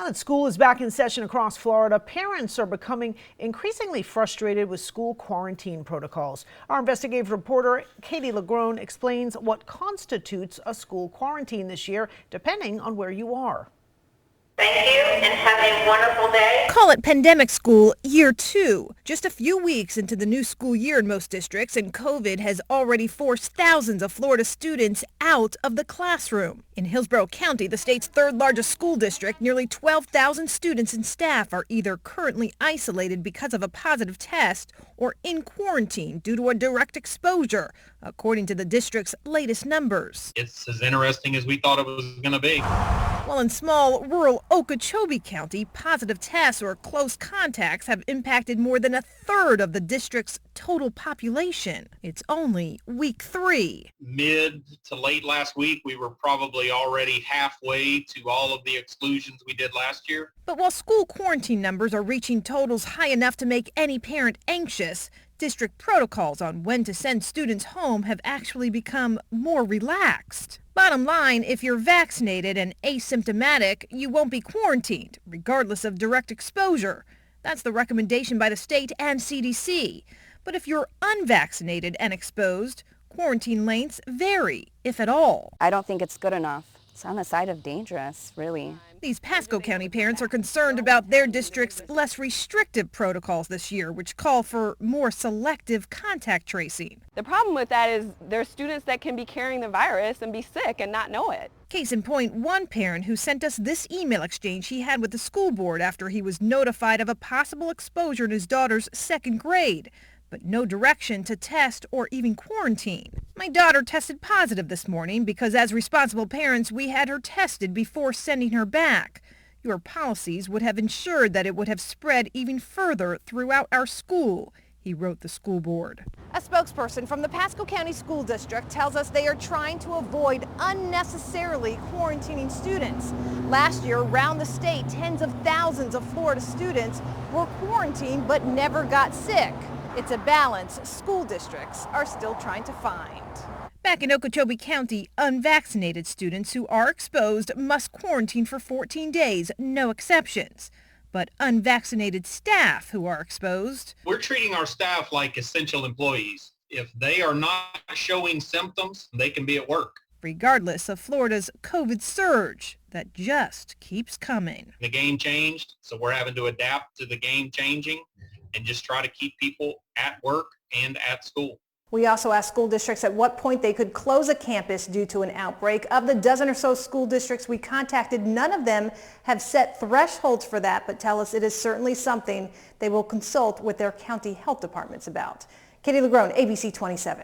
Now that school is back in session across Florida, parents are becoming increasingly frustrated with school quarantine protocols. Our investigative reporter, Katie LaGrone, explains what constitutes a school quarantine this year, depending on where you are. Thank you and have a wonderful day. Call it pandemic school year 2. Just a few weeks into the new school year in most districts, and COVID has already forced thousands of Florida students out of the classroom. In Hillsborough County, the state's third largest school district, nearly 12,000 students and staff are either currently isolated because of a positive test or in quarantine due to a direct exposure, according to the district's latest numbers. It's as interesting as we thought it was going to be. While in small, rural Okeechobee County, positive tests or close contacts have impacted more than a third of the district's total population. It's only week 3. Mid to late last week, we were probably already halfway to all of the exclusions we did last year. But while school quarantine numbers are reaching totals high enough to make any parent anxious, district protocols on when to send students home have actually become more relaxed. Bottom line, if you're vaccinated and asymptomatic, you won't be quarantined, regardless of direct exposure. That's the recommendation by the state and CDC. But if you're unvaccinated and exposed, quarantine lengths vary, if at all. I don't think it's good enough. It's on the side of dangerous, really. These Pasco County parents are concerned about their district's less restrictive protocols this year, which call for more selective contact tracing. The problem with that is there's students that can be carrying the virus and be sick and not know it. Case in point, one parent who sent us this email exchange he had with the school board after he was notified of a possible exposure in his daughter's 2nd grade, but no direction to test or even quarantine. My daughter tested positive this morning because as responsible parents, we had her tested before sending her back. Your policies would have ensured that it would have spread even further throughout our school, he wrote the school board. A spokesperson from the Pasco County School District tells us they are trying to avoid unnecessarily quarantining students. Last year, around the state, tens of thousands of Florida students were quarantined but never got sick. It's a balance school districts are still trying to find. Back in Okeechobee County, unvaccinated students who are exposed must quarantine for 14 days, no exceptions. But unvaccinated staff who are exposed, We're treating our staff like essential employees. If they are not showing symptoms, they can be at work. regardless of Florida's COVID surge that just keeps coming. The game changed, so we're having to adapt to the game changing and just try to keep people at work and at school. We also asked school districts at what point they could close a campus due to an outbreak. Of the dozen or so school districts we contacted, none of them have set thresholds for that, but tell us it is certainly something they will consult with their county health departments about. Katie LaGrone, ABC 27.